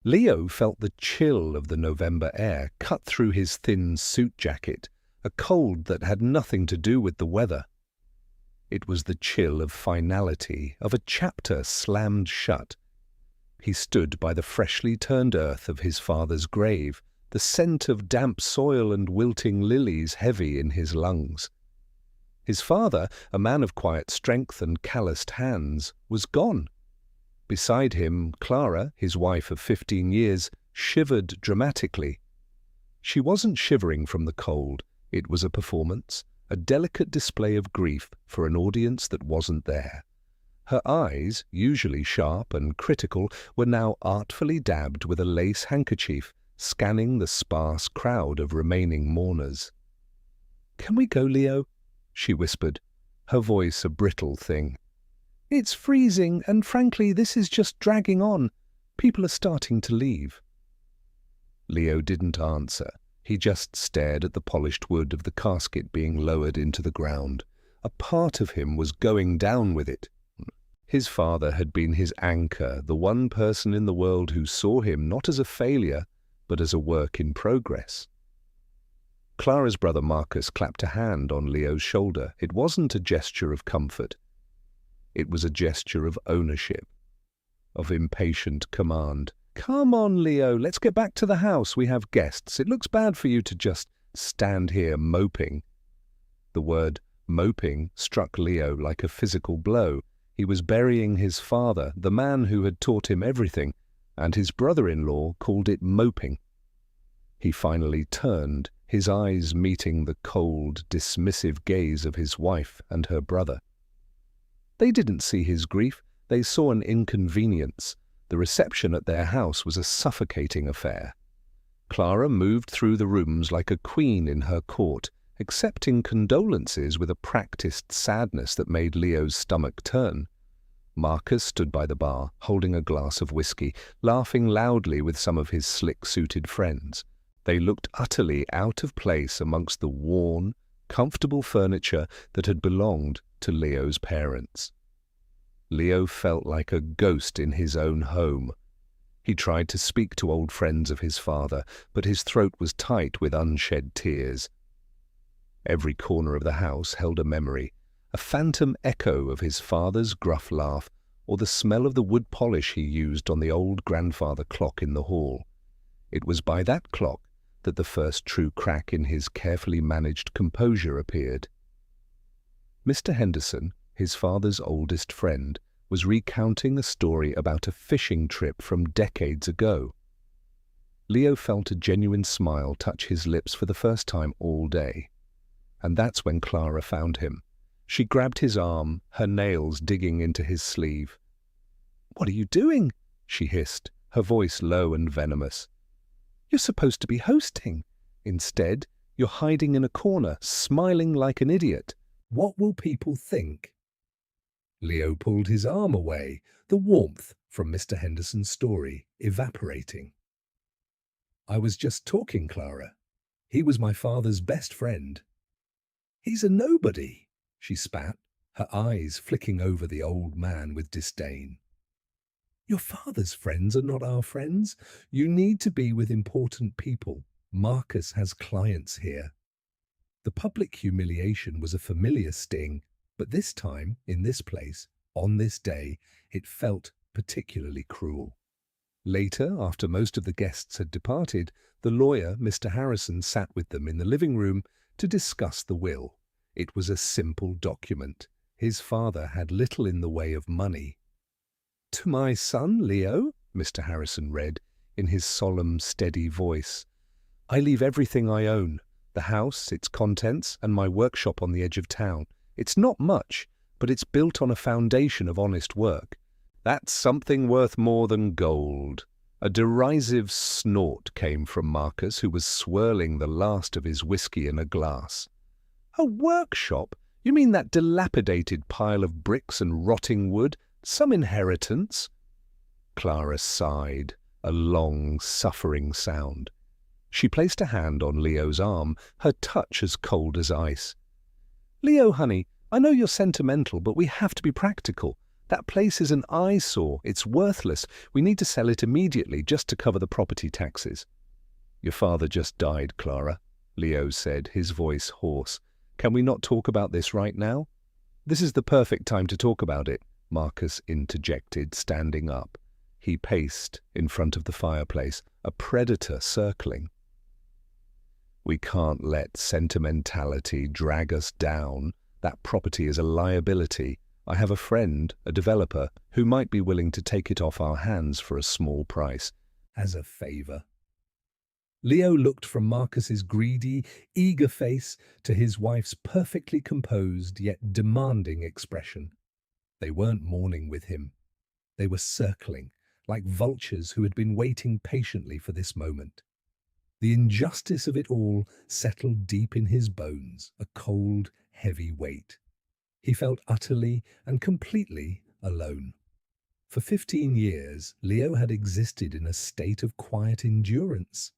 Leo felt the chill of the November air cut through his thin suit jacket, a cold that had nothing to do with the weather. It was the chill of finality, of a chapter slammed shut. He stood by the freshly turned earth of his father's grave, the scent of damp soil and wilting lilies heavy in his lungs. His father, a man of quiet strength and calloused hands, was gone. Beside him, Clara, his wife of 15 years, shivered dramatically. She wasn't shivering from the cold. It was a performance, a delicate display of grief for an audience that wasn't there. Her eyes, usually sharp and critical, were now artfully dabbed with a lace handkerchief, scanning the sparse crowd of remaining mourners. "Can we go, Leo?" she whispered, her voice a brittle thing. "It's freezing, and frankly, this is just dragging on. People are starting to leave." Leo didn't answer. He just stared at the polished wood of the casket being lowered into the ground. A part of him was going down with it. His father had been his anchor, the one person in the world who saw him not as a failure, but as a work in progress. Clara's brother Marcus clapped a hand on Leo's shoulder. It wasn't a gesture of comfort. It was a gesture of ownership, of impatient command. "Come on, Leo, let's get back to the house. We have guests. It looks bad for you to just stand here moping." The word moping struck Leo like a physical blow. He was burying his father, the man who had taught him everything, and his brother-in-law called it moping. He finally turned, his eyes meeting the cold, dismissive gaze of his wife and her brother. They didn't see his grief, they saw an inconvenience. The reception at their house was a suffocating affair. Clara moved through the rooms like a queen in her court, accepting condolences with a practiced sadness that made Leo's stomach turn. Marcus stood by the bar, holding a glass of whiskey, laughing loudly with some of his slick-suited friends. They looked utterly out of place amongst the worn, comfortable furniture that had belonged to Leo's parents. Leo felt like a ghost in his own home. He tried to speak to old friends of his father, but his throat was tight with unshed tears. Every corner of the house held a memory, a phantom echo of his father's gruff laugh or the smell of the wood polish he used on the old grandfather clock in the hall. It was by that clock that the first true crack in his carefully managed composure appeared. Mr. Henderson, his father's oldest friend, was recounting a story about a fishing trip from decades ago. Leo felt a genuine smile touch his lips for the first time all day. And that's when Clara found him. She grabbed his arm, her nails digging into his sleeve. "What are you doing?" she hissed, her voice low and venomous. "You're supposed to be hosting. Instead, you're hiding in a corner, smiling like an idiot. What will people think?" Leo pulled his arm away, the warmth from Mr. Henderson's story evaporating. "I was just talking, Clara. He was my father's best friend." "He's a nobody," she spat, her eyes flicking over the old man with disdain. "Your father's friends are not our friends. You need to be with important people. Marcus has clients here." The public humiliation was a familiar sting, but this time, in this place, on this day, it felt particularly cruel. Later, after most of the guests had departed, the lawyer, Mr. Harrison, sat with them in the living room to discuss the will. It was a simple document. His father had little in the way of money. "To my son, Leo," Mr. Harrison read, in his solemn, steady voice, "I leave everything I own, the house, its contents, and my workshop on the edge of town. It's not much, but it's built on a foundation of honest work. That's something worth more than gold." A derisive snort came from Marcus, who was swirling the last of his whiskey in a glass. "A workshop? You mean that dilapidated pile of bricks and rotting wood? Some inheritance?" Clara sighed, a long, suffering sound. She placed a hand on Leo's arm, her touch as cold as ice. "Leo, honey, I know you're sentimental, but we have to be practical. That place is an eyesore. It's worthless. We need to sell it immediately just to cover the property taxes." "Your father just died, Clara," Leo said, his voice hoarse. "Can we not talk about this right now?" "This is the perfect time to talk about it," Marcus interjected, standing up. He paced in front of the fireplace, a predator circling. "We can't let sentimentality drag us down. That property is a liability. I have a friend, a developer, who might be willing to take it off our hands for a small price, as a favor." Leo looked from Marcus's greedy, eager face to his wife's perfectly composed yet demanding expression. They weren't mourning with him. They were circling, like vultures who had been waiting patiently for this moment. The injustice of it all settled deep in his bones, a cold, heavy weight. He felt utterly and completely alone. For 15 years, Leo had existed in a state of quiet endurance.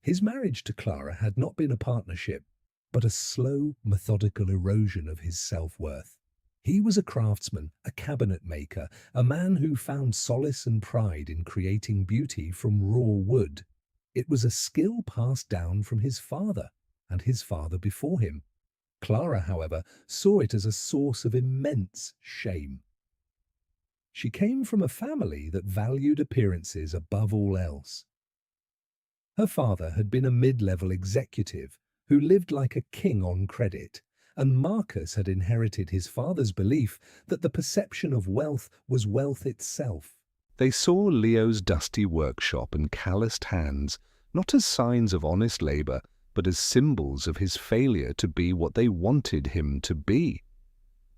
His marriage to Clara had not been a partnership, but a slow, methodical erosion of his self-worth. He was a craftsman, a cabinet maker, a man who found solace and pride in creating beauty from raw wood. It was a skill passed down from his father and his father before him. Clara, however, saw it as a source of immense shame. She came from a family that valued appearances above all else. Her father had been a mid-level executive who lived like a king on credit, and Marcus had inherited his father's belief that the perception of wealth was wealth itself. They saw Leo's dusty workshop and calloused hands not as signs of honest labor, but as symbols of his failure to be what they wanted him to be.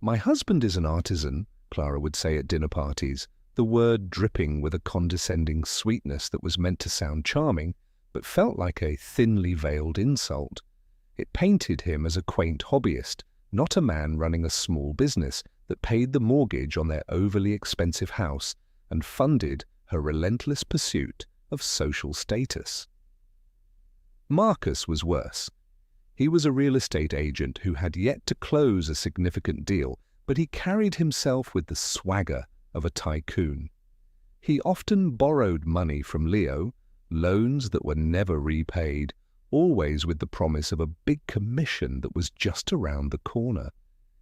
"My husband is an artisan," Clara would say at dinner parties, the word dripping with a condescending sweetness that was meant to sound charming, but felt like a thinly veiled insult. It painted him as a quaint hobbyist, not a man running a small business that paid the mortgage on their overly expensive house and funded her relentless pursuit of social status. Marcus was worse. He was a real estate agent who had yet to close a significant deal, but he carried himself with the swagger of a tycoon. He often borrowed money from Leo, loans that were never repaid, always with the promise of a big commission that was just around the corner.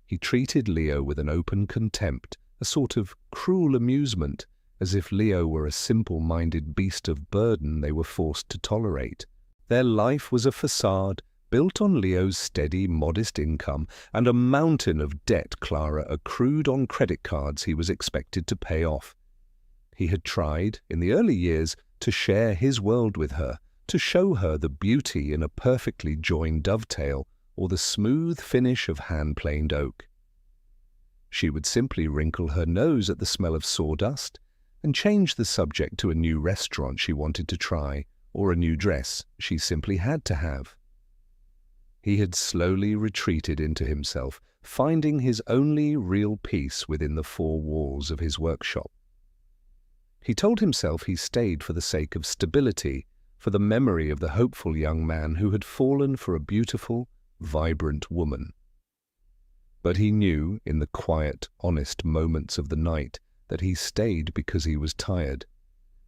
He treated Leo with an open contempt, a sort of cruel amusement, as if Leo were a simple-minded beast of burden they were forced to tolerate. Their life was a facade built on Leo's steady, modest income and a mountain of debt Clara accrued on credit cards he was expected to pay off. He had tried, in the early years, to share his world with her, to show her the beauty in a perfectly joined dovetail or the smooth finish of hand-planed oak. She would simply wrinkle her nose at the smell of sawdust and change the subject to a new restaurant she wanted to try or a new dress she simply had to have. He had slowly retreated into himself, finding his only real peace within the four walls of his workshop. He told himself he stayed for the sake of stability, for the memory of the hopeful young man who had fallen for a beautiful, vibrant woman. But he knew, in the quiet, honest moments of the night, that he stayed because he was tired.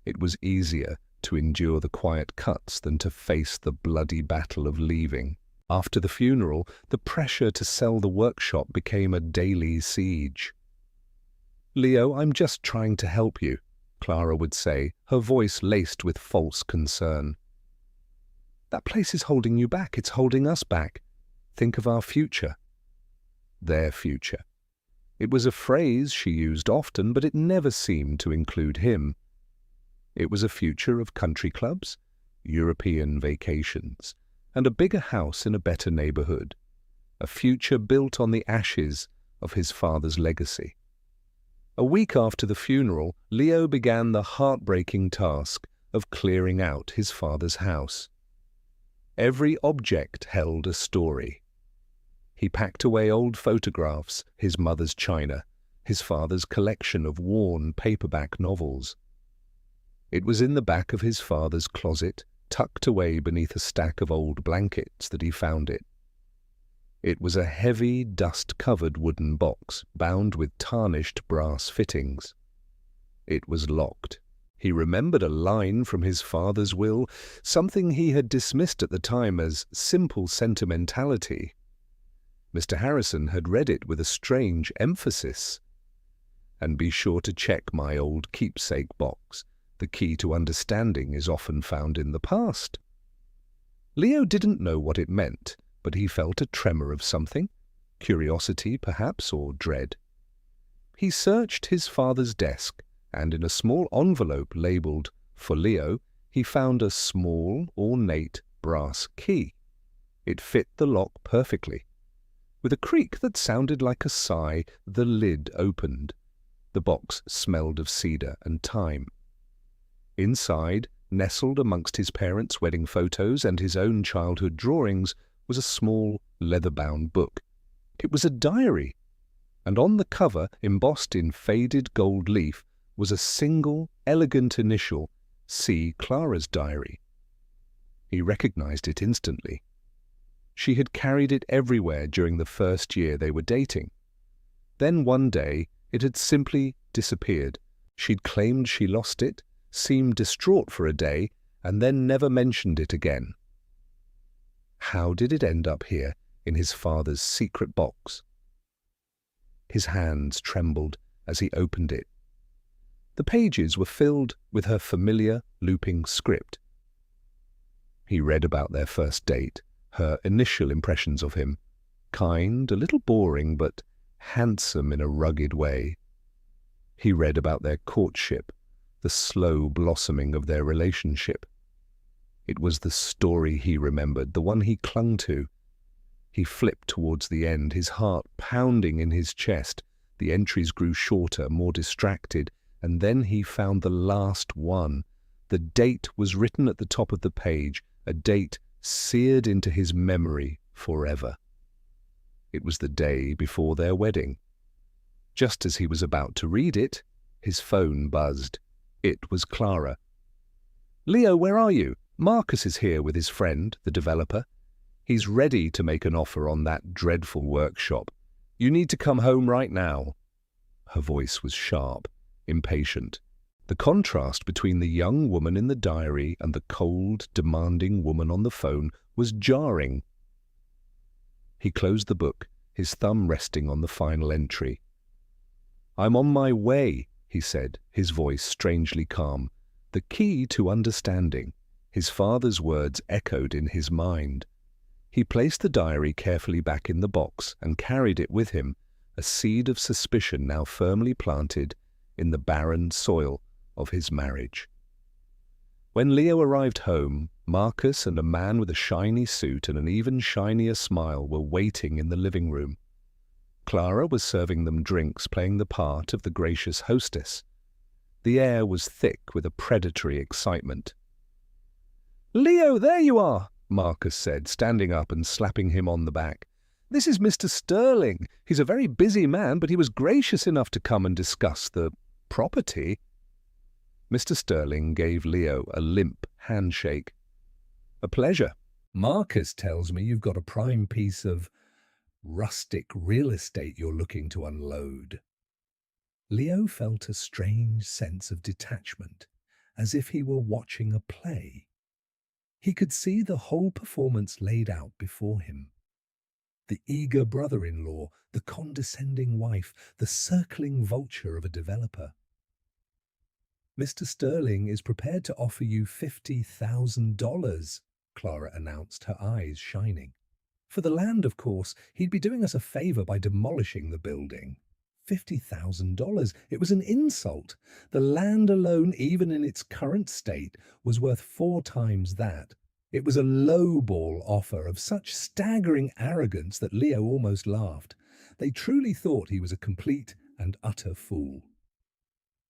It was easier to endure the quiet cuts than to face the bloody battle of leaving. After the funeral, the pressure to sell the workshop became a daily siege. "Leo, I'm just trying to help you," Clara would say, her voice laced with false concern. "That place is holding you back. It's holding us back. Think of our future." Their future. It was a phrase she used often, but it never seemed to include him. It was a future of country clubs, European vacations, and a bigger house in a better neighborhood. A future built on the ashes of his father's legacy. A week after the funeral, Leo began the heartbreaking task of clearing out his father's house. Every object held a story. He packed away old photographs, his mother's china, his father's collection of worn paperback novels. It was in the back of his father's closet, tucked away beneath a stack of old blankets, that he found it. It was a heavy, dust-covered wooden box, bound with tarnished brass fittings. It was locked. He remembered a line from his father's will, something he had dismissed at the time as simple sentimentality. Mr. Harrison had read it with a strange emphasis. "And be sure to check my old keepsake box. The key to understanding is often found in the past." Leo didn't know what it meant, but he felt a tremor of something, curiosity perhaps, or dread. He searched his father's desk, and in a small envelope labelled "For Leo," he found a small, ornate brass key. It fit the lock perfectly. With a creak that sounded like a sigh, the lid opened. The box smelled of cedar and thyme. Inside, nestled amongst his parents' wedding photos and his own childhood drawings, was a small, leather-bound book. It was a diary, and on the cover, embossed in faded gold leaf, was a single, elegant initial, C. Clara's diary. He recognized it instantly. She had carried it everywhere during the first year they were dating. Then one day, it had simply disappeared. She'd claimed she lost it, seemed distraught for a day, and then never mentioned it again. How did it end up here, in his father's secret box? His hands trembled as he opened it. The pages were filled with her familiar, looping script. He read about their first date, her initial impressions of him. Kind, a little boring, but handsome in a rugged way. He read about their courtship, the slow blossoming of their relationship. It was the story he remembered, the one he clung to. He flipped towards the end, his heart pounding in his chest. The entries grew shorter, more distracted, and then he found the last one. The date was written at the top of the page, a date seared into his memory forever. It was the day before their wedding. Just as he was about to read it, his phone buzzed. It was Clara. "Leo, where are you? Marcus is here with his friend, the developer. He's ready to make an offer on that dreadful workshop. You need to come home right now." Her voice was sharp, impatient. The contrast between the young woman in the diary and the cold, demanding woman on the phone was jarring. He closed the book, his thumb resting on the final entry. "I'm on my way," he said, his voice strangely calm. The key to understanding. His father's words echoed in his mind. He placed the diary carefully back in the box and carried it with him, a seed of suspicion now firmly planted in the barren soil of his marriage. When Leo arrived home, Marcus and a man with a shiny suit and an even shinier smile were waiting in the living room. Clara was serving them drinks, playing the part of the gracious hostess. The air was thick with a predatory excitement. "Leo, there you are," Marcus said, standing up and slapping him on the back. "This is Mr. Sterling. He's a very busy man, but he was gracious enough to come and discuss the property." Mr. Sterling gave Leo a limp handshake. "A pleasure. Marcus tells me you've got a prime piece of rustic real estate you're looking to unload." Leo felt a strange sense of detachment, as if he were watching a play. He could see the whole performance laid out before him. The eager brother-in-law, the condescending wife, the circling vulture of a developer. "Mr. Sterling is prepared to offer you $50,000, Clara announced, her eyes shining. "For the land, of course. He'd be doing us a favor by demolishing the building." $50,000. It was an insult. The land alone, even in its current state, was worth 4 times that. It was a low-ball offer of such staggering arrogance that Leo almost laughed. They truly thought he was a complete and utter fool.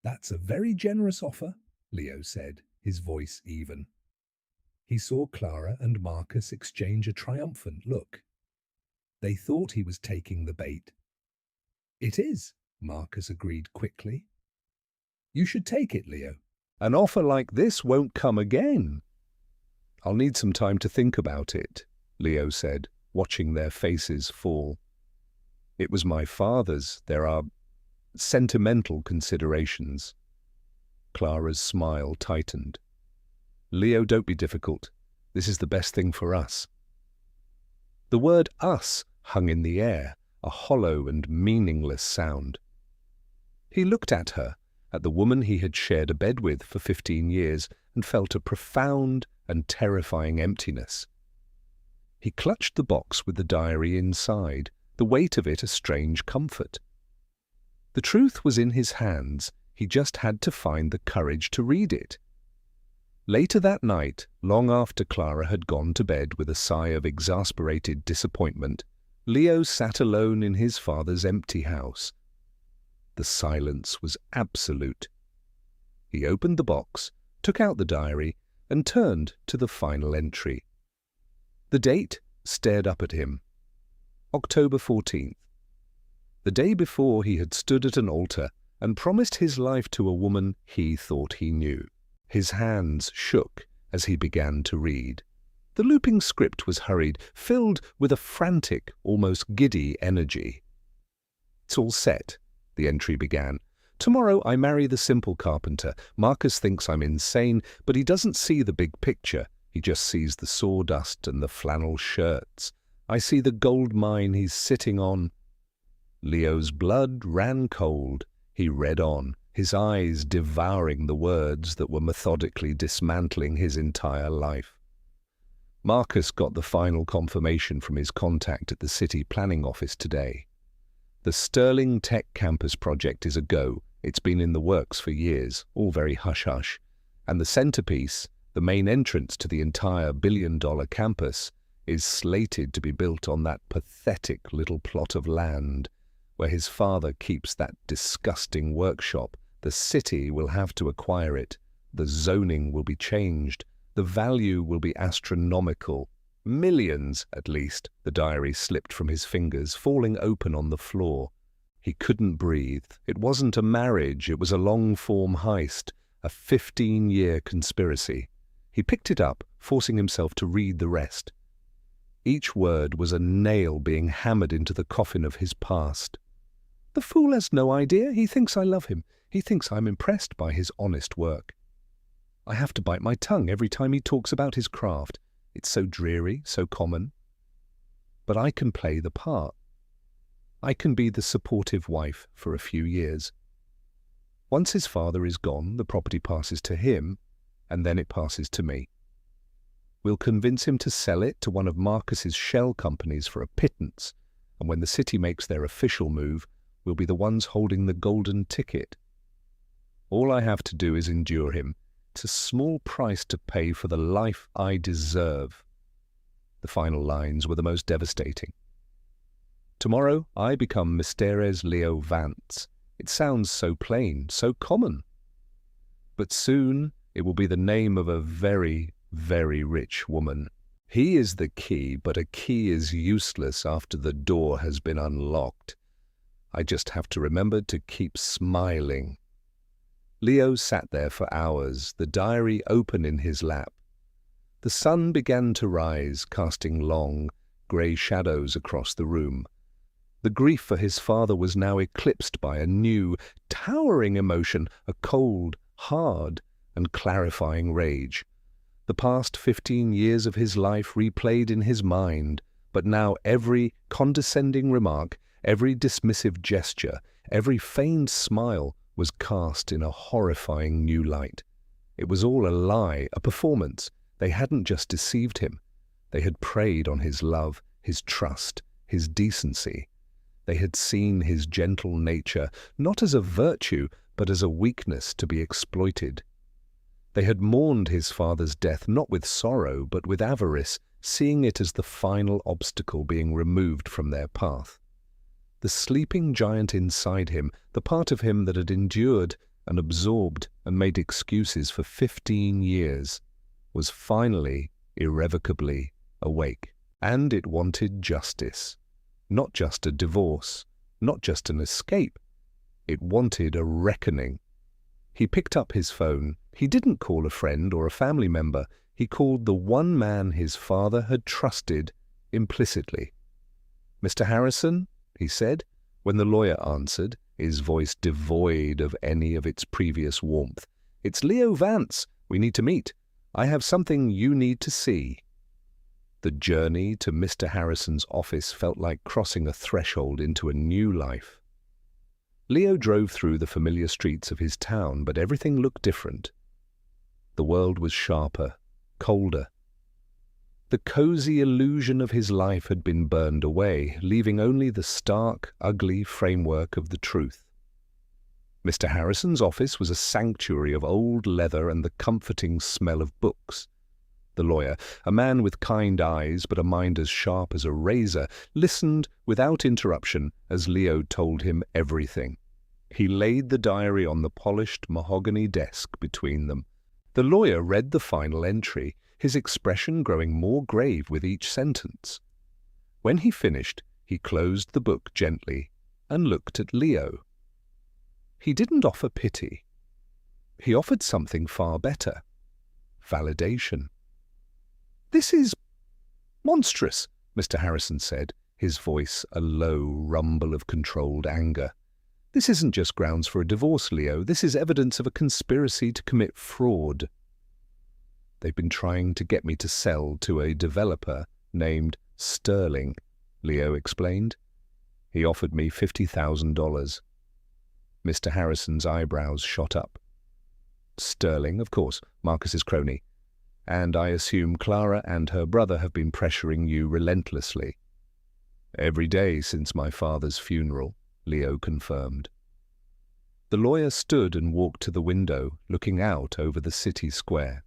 "That's a very generous offer," Leo said, his voice even. He saw Clara and Marcus exchange a triumphant look. They thought he was taking the bait. "It is," Marcus agreed quickly. "You should take it, Leo. An offer like this won't come again." "I'll need some time to think about it," Leo said, watching their faces fall. It was my father's. There are sentimental considerations. Clara's smile tightened. Leo, don't be difficult. This is the best thing for us. The word us hung in the air, a hollow and meaningless sound. He looked at her, at the woman he had shared a bed with for 15 years, and felt a profound and terrifying emptiness. He clutched the box with the diary inside, the weight of it a strange comfort. The truth was in his hands, he just had to find the courage to read it. Later that night, long after Clara had gone to bed with a sigh of exasperated disappointment, Leo sat alone in his father's empty house. The silence was absolute. He opened the box, took out the diary, and turned to the final entry. The date stared up at him. October 14th. The day before he had stood at an altar and promised his life to a woman he thought he knew. His hands shook as he began to read. The looping script was hurried, filled with a frantic, almost giddy energy. "It's all set," the entry began. "Tomorrow I marry the simple carpenter. Marcus thinks I'm insane, but he doesn't see the big picture. He just sees the sawdust and the flannel shirts. I see the gold mine he's sitting on." Leo's blood ran cold. He read on, his eyes devouring the words that were methodically dismantling his entire life. Marcus got the final confirmation from his contact at the city planning office today. The Sterling Tech Campus project is a go. It's been in the works for years, all very hush-hush. And the centerpiece, the main entrance to the entire billion-dollar campus, is slated to be built on that pathetic little plot of land where his father keeps that disgusting workshop. The city will have to acquire it. The zoning will be changed. The value will be astronomical. Millions, at least. The diary slipped from his fingers, falling open on the floor. He couldn't breathe. It wasn't a marriage, it was a long-form heist, a 15-year conspiracy. He picked it up, forcing himself to read the rest. Each word was a nail being hammered into the coffin of his past. "The fool has no idea. He thinks I love him. He thinks I'm impressed by his honest work. I have to bite my tongue every time he talks about his craft. It's so dreary, so common. But I can play the part. I can be the supportive wife for a few years. Once his father is gone, the property passes to him, and then it passes to me. We'll convince him to sell it to one of Marcus's shell companies for a pittance, and when the city makes their official move, we'll be the ones holding the golden ticket. All I have to do is endure him. It's a small price to pay for the life I deserve." The final lines were the most devastating. "Tomorrow I become Misteres Leo Vance. It sounds so plain, so common. But soon it will be the name of a very, very rich woman. He is the key, but a key is useless after the door has been unlocked. I just have to remember to keep smiling." Leo sat there for hours, the diary open in his lap. The sun began to rise, casting long, grey shadows across the room. The grief for his father was now eclipsed by a new, towering emotion, a cold, hard, and clarifying rage. The past 15 years of his life replayed in his mind, but now every condescending remark, every dismissive gesture, every feigned smile was cast in a horrifying new light. It was all a lie, a performance. They hadn't just deceived him. They had preyed on his love, his trust, his decency. They had seen his gentle nature not as a virtue, but as a weakness to be exploited. They had mourned his father's death not with sorrow, but with avarice, seeing it as the final obstacle being removed from their path. The sleeping giant inside him, the part of him that had endured and absorbed and made excuses for 15 years, was finally, irrevocably awake. And it wanted justice. Not just a divorce, not just an escape. It wanted a reckoning. He picked up his phone. He didn't call a friend or a family member. He called the one man his father had trusted implicitly. "Mr. Harrison," he said, when the lawyer answered, his voice devoid of any of its previous warmth. "It's Leo Vance. We need to meet. I have something you need to see." The journey to Mr. Harrison's office felt like crossing a threshold into a new life. Leo drove through the familiar streets of his town, but everything looked different. The world was sharper, colder. The cozy illusion of his life had been burned away, leaving only the stark, ugly framework of the truth. Mr. Harrison's office was a sanctuary of old leather and the comforting smell of books. The lawyer, a man with kind eyes but a mind as sharp as a razor, listened without interruption as Leo told him everything. He laid the diary on the polished mahogany desk between them. The lawyer read the final entry, his expression growing more grave with each sentence. When he finished, he closed the book gently and looked at Leo. He didn't offer pity. He offered something far better: validation. "This is monstrous," Mr. Harrison said, his voice a low rumble of controlled anger. "This isn't just grounds for a divorce, Leo. This is evidence of a conspiracy to commit fraud." "They've been trying to get me to sell to a developer named Sterling," Leo explained. "He offered me $50,000. Mr. Harrison's eyebrows shot up. "Sterling, of course, Marcus's crony. And I assume Clara and her brother have been pressuring you relentlessly." "Every day since my father's funeral," Leo confirmed. The lawyer stood and walked to the window, looking out over the city square.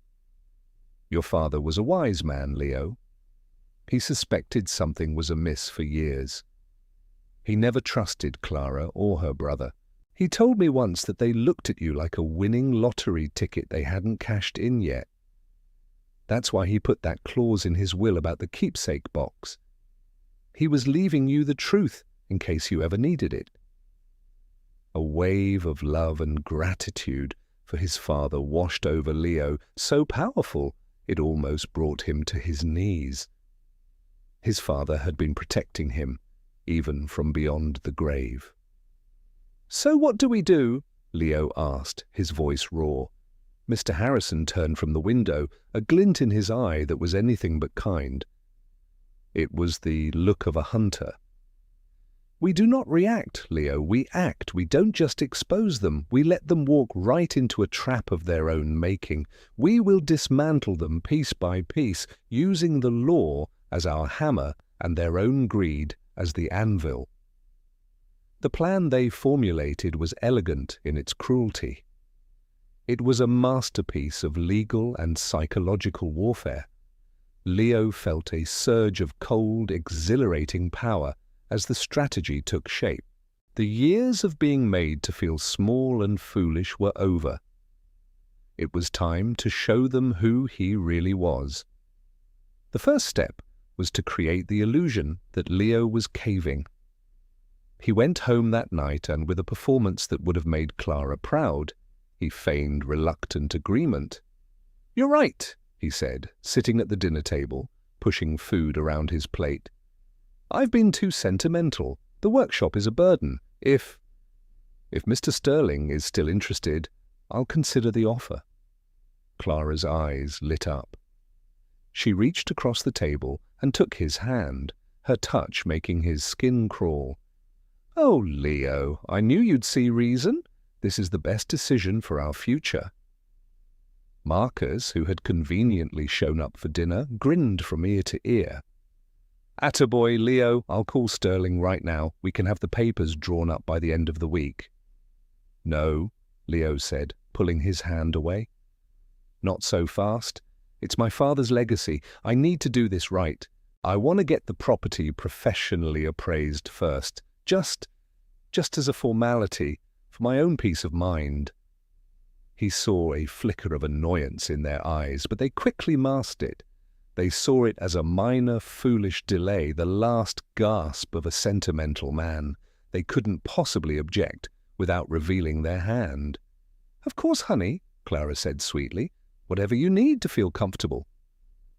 "Your father was a wise man, Leo. He suspected something was amiss for years. He never trusted Clara or her brother. He told me once that they looked at you like a winning lottery ticket they hadn't cashed in yet. That's why he put that clause in his will about the keepsake box. He was leaving you the truth in case you ever needed it." A wave of love and gratitude for his father washed over Leo, so powerful it almost brought him to his knees. His father had been protecting him, even from beyond the grave. "So what do we do?" Leo asked, his voice raw. Mr. Harrison turned from the window, a glint in his eye that was anything but kind. It was the look of a hunter. "We do not react, Leo. We act. We don't just expose them. We let them walk right into a trap of their own making. We will dismantle them piece by piece, using the law as our hammer and their own greed as the anvil." The plan they formulated was elegant in its cruelty. It was a masterpiece of legal and psychological warfare. Leo felt a surge of cold, exhilarating power as the strategy took shape. The years of being made to feel small and foolish were over. It was time to show them who he really was. The first step was to create the illusion that Leo was caving. He went home that night, and with a performance that would have made Clara proud, he feigned reluctant agreement. "You're right," he said, sitting at the dinner table, pushing food around his plate. "I've been too sentimental. The workshop is a burden. If Mr. Sterling is still interested, I'll consider the offer." Clara's eyes lit up. She reached across the table and took his hand, her touch making his skin crawl. "Oh, Leo, I knew you'd see reason. This is the best decision for our future." Marcus, who had conveniently shown up for dinner, grinned from ear to ear. "Attaboy, Leo. I'll call Sterling right now. We can have the papers drawn up by the end of the week." "No," Leo said, pulling his hand away. "Not so fast. It's my father's legacy. I need to do this right. I want to get the property professionally appraised first. Just as a formality, for my own peace of mind." He saw a flicker of annoyance in their eyes, but they quickly masked it. They saw it as a minor, foolish delay, the last gasp of a sentimental man. They couldn't possibly object without revealing their hand. "Of course, honey," Clara said sweetly. "Whatever you need to feel comfortable."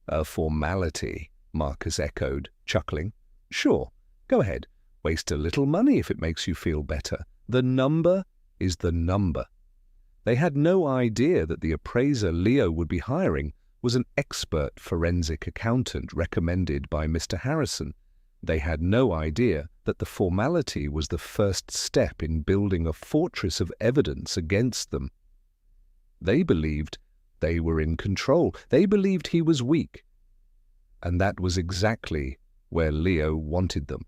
"A formality," Marcus echoed, chuckling. "Sure, go ahead. Waste a little money if it makes you feel better. The number is the number." They had no idea that the appraiser Leo would be hiring was an expert forensic accountant recommended by Mr. Harrison. They had no idea that the formality was the first step in building a fortress of evidence against them. They believed they were in control. They believed he was weak. And that was exactly where Leo wanted them.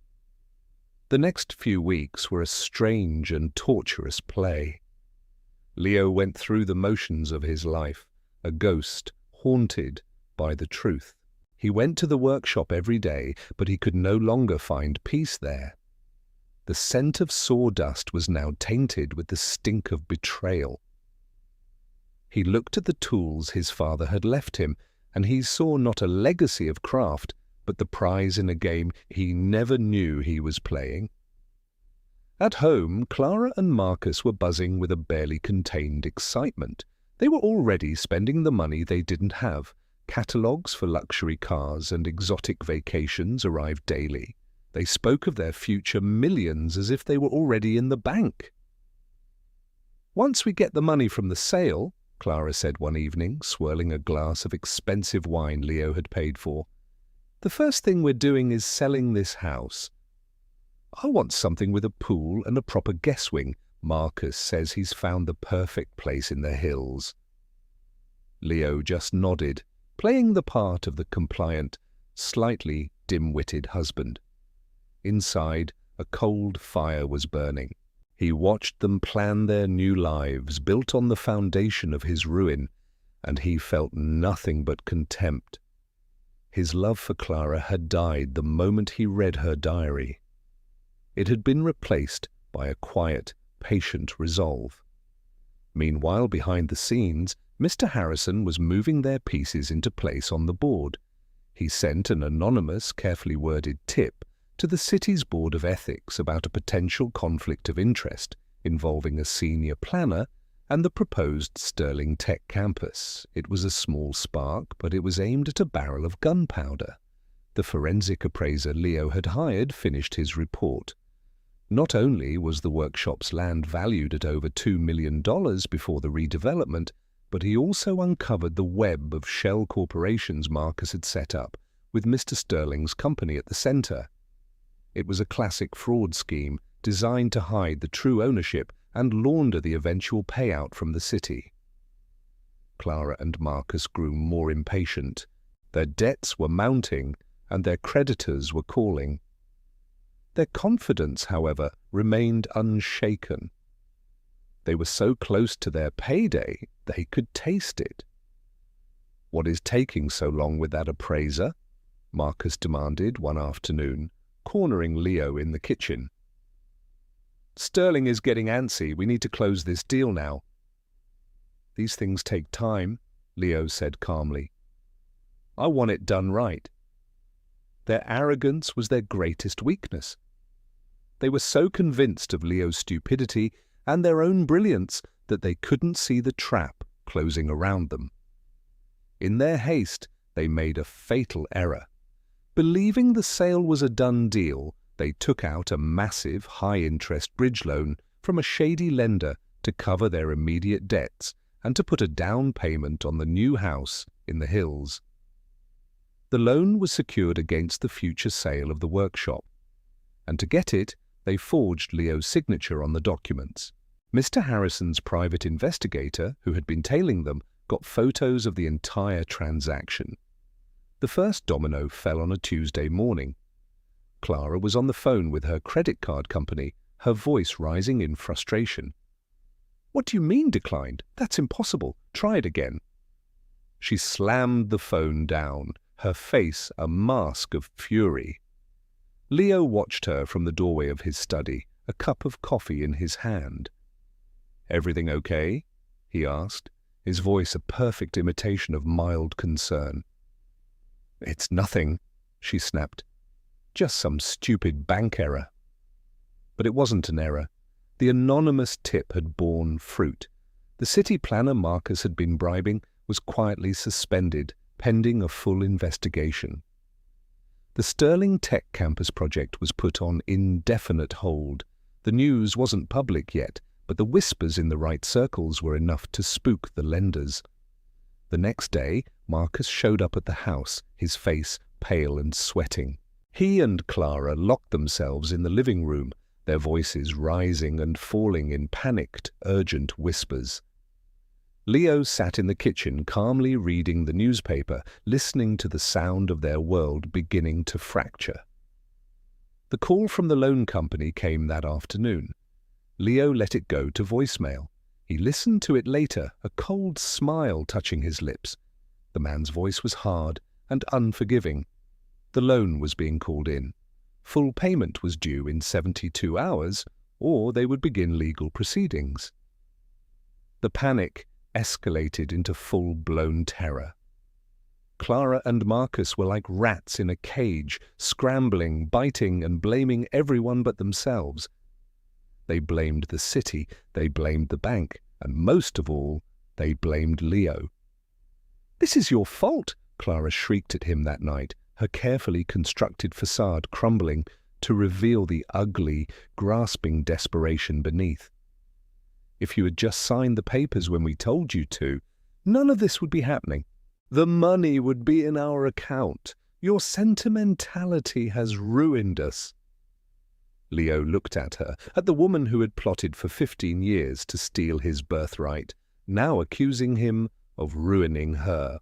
The next few weeks were a strange and torturous play. Leo went through the motions of his life, a ghost haunted by the truth. He went to the workshop every day, but he could no longer find peace there. The scent of sawdust was now tainted with the stink of betrayal. He looked at the tools his father had left him, and he saw not a legacy of craft, but the prize in a game he never knew he was playing. At home, Clara and Marcus were buzzing with a barely contained excitement. They were already spending the money they didn't have. Catalogues for luxury cars and exotic vacations arrived daily. They spoke of their future millions as if they were already in the bank. "Once we get the money from the sale," Clara said one evening, swirling a glass of expensive wine Leo had paid for, "the first thing we're doing is selling this house. I want something with a pool and a proper guest wing. Marcus says he's found the perfect place in the hills." Leo just nodded, playing the part of the compliant, slightly dim-witted husband. Inside, a cold fire was burning. He watched them plan their new lives, built on the foundation of his ruin, and he felt nothing but contempt. His love for Clara had died the moment he read her diary. It had been replaced by a quiet, patient resolve. Meanwhile, behind the scenes, Mr. Harrison was moving their pieces into place on the board. He sent an anonymous, carefully worded tip to the city's Board of Ethics about a potential conflict of interest involving a senior planner and the proposed Sterling Tech campus. It was a small spark, but it was aimed at a barrel of gunpowder. The forensic appraiser Leo had hired finished his report. Not only was the workshop's land valued at over $2 million before the redevelopment, but he also uncovered the web of shell corporations Marcus had set up, with Mr. Sterling's company at the center. It was a classic fraud scheme designed to hide the true ownership and launder the eventual payout from the city. Clara and Marcus grew more impatient. Their debts were mounting, and their creditors were calling. Their confidence, however, remained unshaken. They were so close to their payday, they could taste it. "What is taking so long with that appraiser?" Marcus demanded one afternoon, cornering Leo in the kitchen. "Sterling is getting antsy. We need to close this deal now." "These things take time," Leo said calmly. "I want it done right." Their arrogance was their greatest weakness. They were so convinced of Leo's stupidity and their own brilliance that they couldn't see the trap closing around them. In their haste, they made a fatal error. Believing the sale was a done deal, they took out a massive, high-interest bridge loan from a shady lender to cover their immediate debts and to put a down payment on the new house in the hills. The loan was secured against the future sale of the workshop, and to get it, they forged Leo's signature on the documents. Mr. Harrison's private investigator, who had been tailing them, got photos of the entire transaction. The first domino fell on a Tuesday morning. Clara was on the phone with her credit card company, her voice rising in frustration. "What do you mean declined? That's impossible. Try it again." She slammed the phone down, her face a mask of fury. Leo watched her from the doorway of his study, a cup of coffee in his hand. "Everything okay?" he asked, his voice a perfect imitation of mild concern. "It's nothing," she snapped. "Just some stupid bank error." But it wasn't an error. The anonymous tip had borne fruit. The city planner Marcus had been bribing was quietly suspended, pending a full investigation. The Stirling Tech Campus project was put on indefinite hold. The news wasn't public yet, but the whispers in the right circles were enough to spook the lenders. The next day, Marcus showed up at the house, his face pale and sweating. He and Clara locked themselves in the living room, their voices rising and falling in panicked, urgent whispers. Leo sat in the kitchen calmly reading the newspaper, listening to the sound of their world beginning to fracture. The call from the loan company came that afternoon. Leo let it go to voicemail. He listened to it later, a cold smile touching his lips. The man's voice was hard and unforgiving. The loan was being called in. Full payment was due in 72 hours, or they would begin legal proceedings. The panic escalated into full-blown terror. Clara and Marcus were like rats in a cage, scrambling, biting, and blaming everyone but themselves. They blamed the city, they blamed the bank, and most of all, they blamed Leo. "This is your fault," Clara shrieked at him that night, her carefully constructed facade crumbling to reveal the ugly, grasping desperation beneath. "If you had just signed the papers when we told you to, none of this would be happening. The money would be in our account. Your sentimentality has ruined us." Leo looked at her, at the woman who had plotted for 15 years to steal his birthright, now accusing him of ruining her.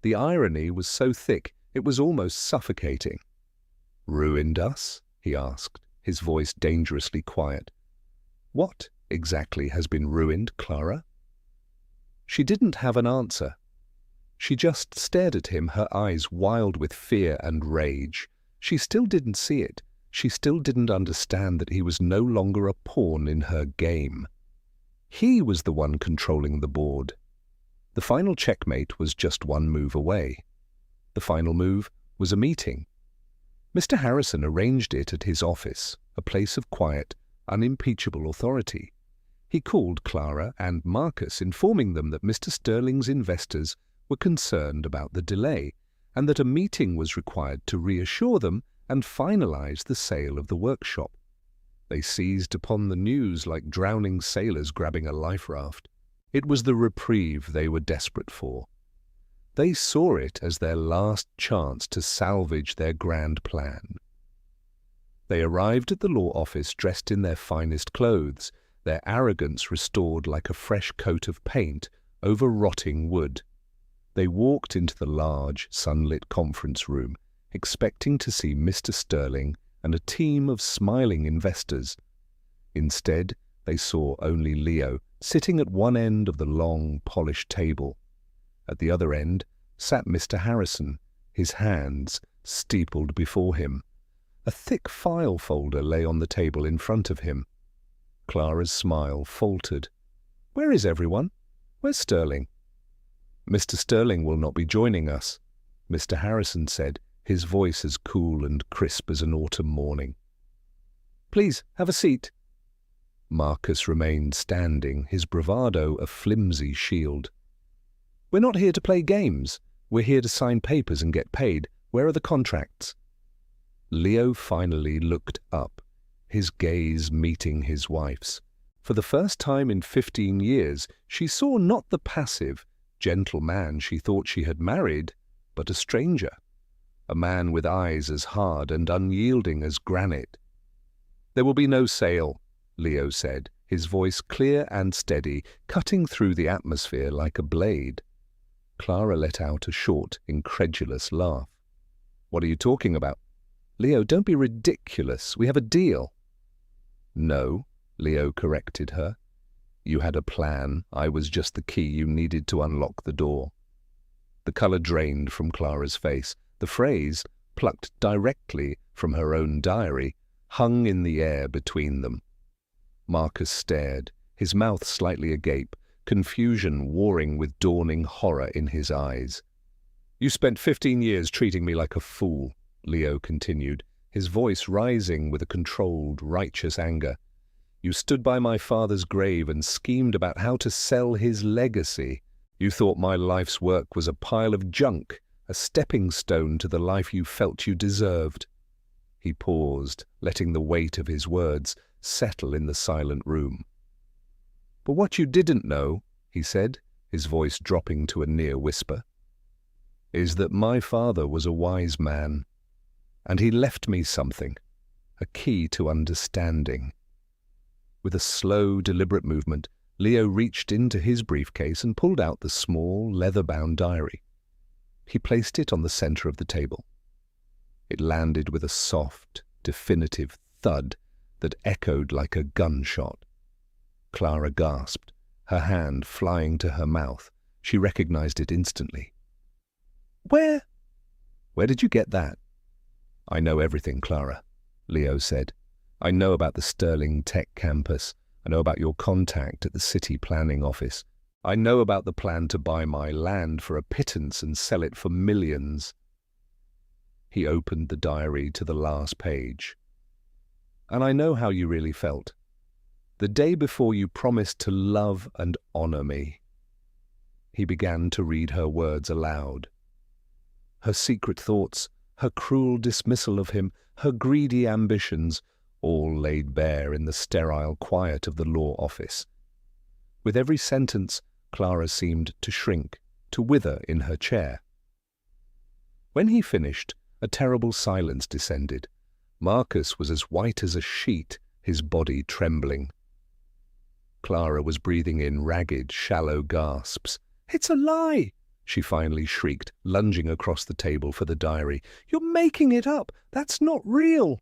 The irony was so thick it was almost suffocating. "Ruined us?" he asked, his voice dangerously quiet. "What exactly has been ruined, Clara?" She didn't have an answer. She just stared at him, her eyes wild with fear and rage. She still didn't see it. She still didn't understand that he was no longer a pawn in her game. He was the one controlling the board. The final checkmate was just one move away. The final move was a meeting. Mr. Harrison arranged it at his office, a place of quiet, unimpeachable authority. He called Clara and Marcus, informing them that Mr. Stirling's investors were concerned about the delay, and that a meeting was required to reassure them and finalize the sale of the workshop. They seized upon the news like drowning sailors grabbing a life raft. It was the reprieve they were desperate for. They saw it as their last chance to salvage their grand plan. They arrived at the law office dressed in their finest clothes, their arrogance restored like a fresh coat of paint over rotting wood. They walked into the large, sunlit conference room, expecting to see Mr. Stirling and a team of smiling investors. Instead, they saw only Leo, sitting at one end of the long, polished table. At the other end sat Mr. Harrison, his hands steepled before him. A thick file folder lay on the table in front of him. Clara's smile faltered. "Where is everyone? Where's Stirling?" "Mr. Stirling will not be joining us," Mr. Harrison said, his voice as cool and crisp as an autumn morning. "Please, have a seat." Marcus remained standing, his bravado a flimsy shield. "We're not here to play games. We're here to sign papers and get paid. Where are the contracts?" Leo finally looked up, his gaze meeting his wife's. For the first time in 15 years, she saw not the passive, gentle man she thought she had married, but a stranger. A man with eyes as hard and unyielding as granite. "There will be no sale," Leo said, his voice clear and steady, cutting through the atmosphere like a blade. Clara let out a short, incredulous laugh. "What are you talking about?" "Leo, don't be ridiculous. We have a deal." "No," Leo corrected her. "You had a plan. I was just the key you needed to unlock the door." The color drained from Clara's face. The phrase, plucked directly from her own diary, hung in the air between them. Marcus stared, his mouth slightly agape, confusion warring with dawning horror in his eyes. "You spent 15 years treating me like a fool," Leo continued, his voice rising with a controlled, righteous anger. "You stood by my father's grave and schemed about how to sell his legacy. You thought my life's work was a pile of junk, a stepping stone to the life you felt you deserved. He paused, letting the weight of his words settle in the silent room. "But what you didn't know," he said, his voice dropping to a near whisper, "is that my father was a wise man, and he left me something, a key to understanding." With a slow, deliberate movement, Leo reached into his briefcase and pulled out the small, leather-bound diary. He placed it on the center of the table. It landed with a soft, definitive thud that echoed like a gunshot. Clara gasped, her hand flying to her mouth. She recognized it instantly. "Where did you get that?" "I know everything, Clara," Leo said. "I know about the Sterling Tech campus. I know about your contact at the city planning office. I know about the plan to buy my land for a pittance and sell it for millions." He opened the diary to the last page. "And I know how you really felt. The day before you promised to love and honor me." He began to read her words aloud. Her secret thoughts, her cruel dismissal of him, her greedy ambitions, all laid bare in the sterile quiet of the law office. With every sentence, Clara seemed to shrink, to wither in her chair. When he finished, a terrible silence descended. Marcus was as white as a sheet, his body trembling. Clara was breathing in ragged, shallow gasps. "It's a lie!" she finally shrieked, lunging across the table for the diary. "You're making it up! That's not real!"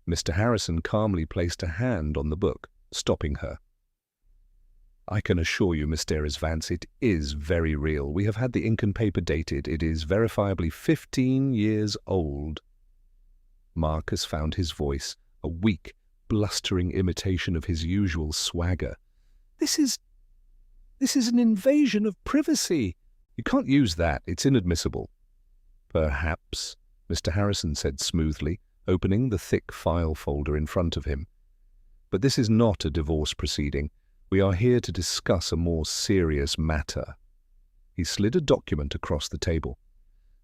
Mr. Harrison calmly placed a hand on the book, stopping her. "I can assure you, Mysterious Vance, it is very real. We have had the ink and paper dated. It is verifiably 15 years old." Marcus found his voice, a weak, blustering imitation of his usual swagger. This is an invasion of privacy." "You can't use that. It's inadmissible." "Perhaps," Mr. Harrison said smoothly, opening the thick file folder in front of him. "But this is not a divorce proceeding. We are here to discuss a more serious matter." He slid a document across the table.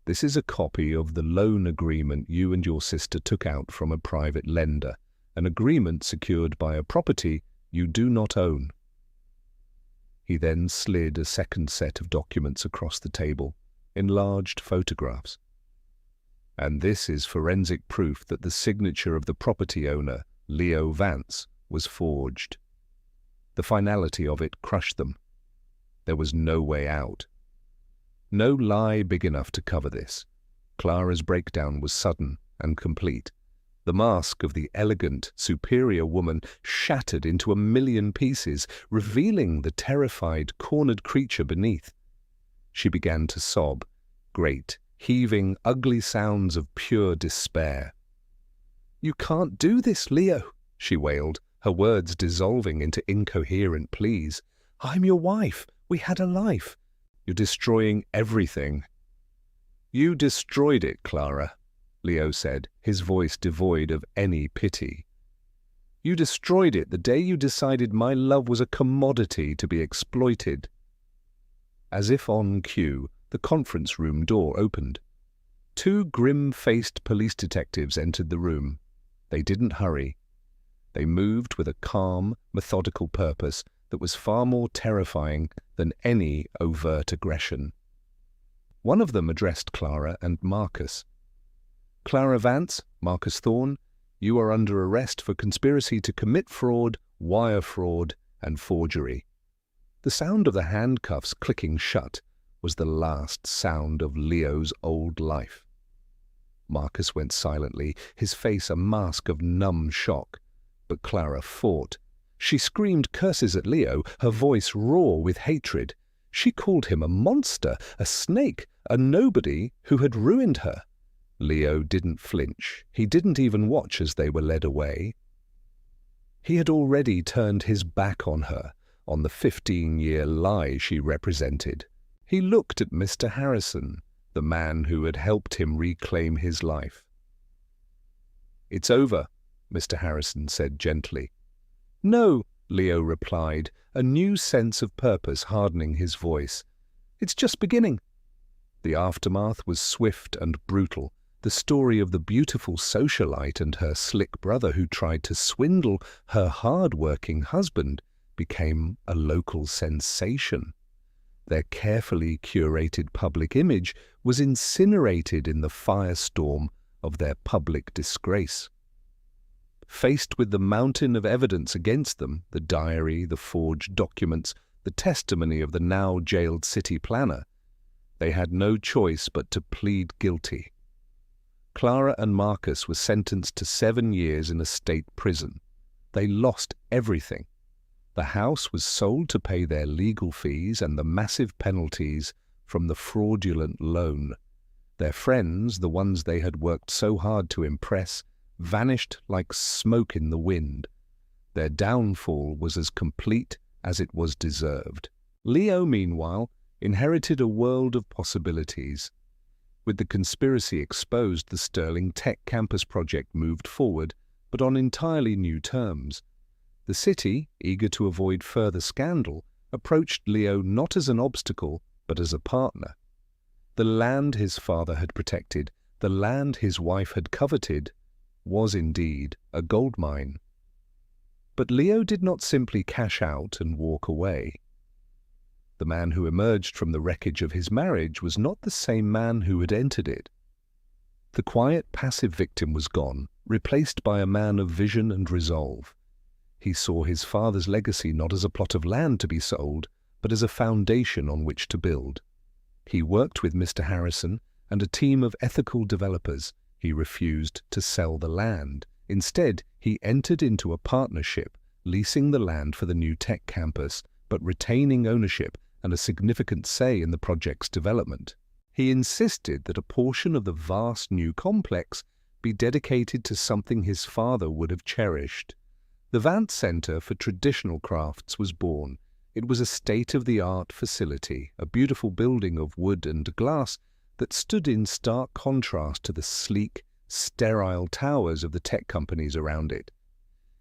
"This is a copy of the loan agreement you and your sister took out from a private lender, an agreement secured by a property you do not own." He then slid a second set of documents across the table, enlarged photographs. "And this is forensic proof that the signature of the property owner, Leo Vance, was forged." The finality of it crushed them. There was no way out. No lie big enough to cover this. Clara's breakdown was sudden and complete. The mask of the elegant, superior woman shattered into a million pieces, revealing the terrified, cornered creature beneath. She began to sob, great, heaving, ugly sounds of pure despair. "You can't do this, Leo," she wailed, her words dissolving into incoherent pleas. "I'm your wife. We had a life. You're destroying everything." "You destroyed it, Clara," Leo said, his voice devoid of any pity. "You destroyed it the day you decided my love was a commodity to be exploited." As if on cue, the conference room door opened. 2 grim-faced police detectives entered the room. They didn't hurry. They moved with a calm, methodical purpose that was far more terrifying than any overt aggression. One of them addressed Clara and Marcus. "Clara Vance, Marcus Thorne, you are under arrest for conspiracy to commit fraud, wire fraud, and forgery." The sound of the handcuffs clicking shut was the last sound of Leo's old life. Marcus went silently, his face a mask of numb shock. But Clara fought. She screamed curses at Leo, her voice raw with hatred. She called him a monster, a snake, a nobody who had ruined her. Leo didn't flinch. He didn't even watch as they were led away. He had already turned his back on her, on the 15-year lie she represented. He looked at Mr. Harrison, the man who had helped him reclaim his life. "It's over," Mr. Harrison said gently. "No," Leo replied, a new sense of purpose hardening his voice. "It's just beginning." The aftermath was swift and brutal. The story of the beautiful socialite and her slick brother who tried to swindle her hard-working husband became a local sensation. Their carefully curated public image was incinerated in the firestorm of their public disgrace. Faced with the mountain of evidence against them, the diary, the forged documents, the testimony of the now jailed city planner, they had no choice but to plead guilty. Clara and Marcus were sentenced to 7 years in a state prison. They lost everything. The house was sold to pay their legal fees and the massive penalties from the fraudulent loan. Their friends, the ones they had worked so hard to impress, vanished like smoke in the wind. Their downfall was as complete as it was deserved. Leo, meanwhile, inherited a world of possibilities. With the conspiracy exposed, the Sterling Tech Campus project moved forward, but on entirely new terms. The city, eager to avoid further scandal, approached Leo not as an obstacle, but as a partner. The land his father had protected, the land his wife had coveted, was indeed a gold mine. But Leo did not simply cash out and walk away. The man who emerged from the wreckage of his marriage was not the same man who had entered it. The quiet, passive victim was gone, replaced by a man of vision and resolve. He saw his father's legacy not as a plot of land to be sold, but as a foundation on which to build. He worked with Mr. Harrison and a team of ethical developers. He refused to sell the land. Instead, he entered into a partnership, leasing the land for the new tech campus, but retaining ownership and a significant say in the project's development. He insisted that a portion of the vast new complex be dedicated to something his father would have cherished. The Vance Center for Traditional Crafts was born. It was a state-of-the-art facility, a beautiful building of wood and glass that stood in stark contrast to the sleek, sterile towers of the tech companies around it.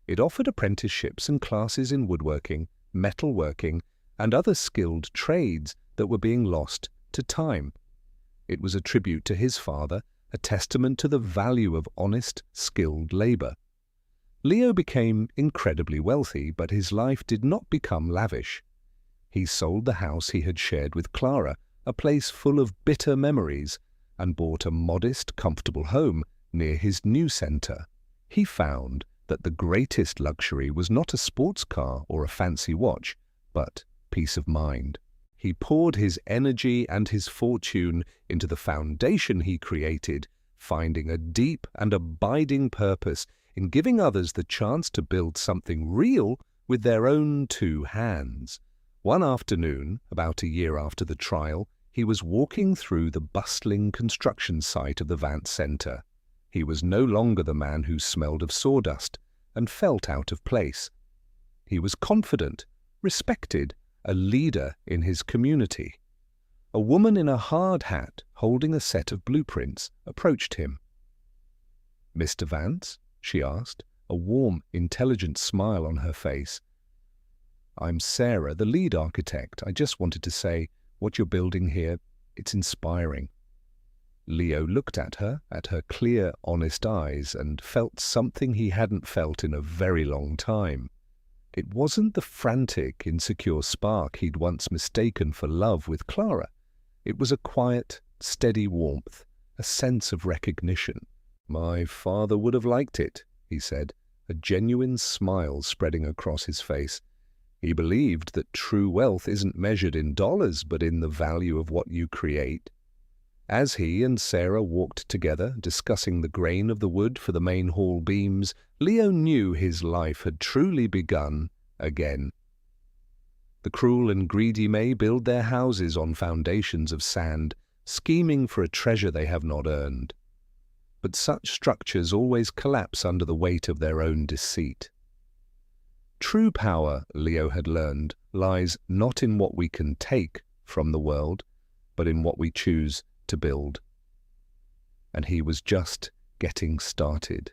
It offered apprenticeships and classes in woodworking, metalworking, and other skilled trades that were being lost to time. It was a tribute to his father, a testament to the value of honest, skilled labor. Leo became incredibly wealthy, but his life did not become lavish. He sold the house he had shared with Clara, a place full of bitter memories, and bought a modest, comfortable home near his new center. He found that the greatest luxury was not a sports car or a fancy watch, but peace of mind. He poured his energy and his fortune into the foundation he created, finding a deep and abiding purpose in giving others the chance to build something real with their own 2 hands. One afternoon, about a year after the trial, he was walking through the bustling construction site of the Vance Center. He was no longer the man who smelled of sawdust and felt out of place. He was confident, respected, a leader in his community. A woman in a hard hat, holding a set of blueprints, approached him. "Mr. Vance?" she asked, a warm, intelligent smile on her face. "I'm Sarah, the lead architect. I just wanted to say, what you're building here, it's inspiring." Leo looked at her clear, honest eyes, and felt something he hadn't felt in a very long time. It wasn't the frantic, insecure spark he'd once mistaken for love with Clara. It was a quiet, steady warmth, a sense of recognition. "My father would have liked it," he said, a genuine smile spreading across his face. "He believed that true wealth isn't measured in dollars, but in the value of what you create." As he and Sarah walked together, discussing the grain of the wood for the main hall beams, Leo knew his life had truly begun again. The cruel and greedy may build their houses on foundations of sand, scheming for a treasure they have not earned. But such structures always collapse under the weight of their own deceit. True power, Leo had learned, lies not in what we can take from the world, but in what we choose to build. And he was just getting started.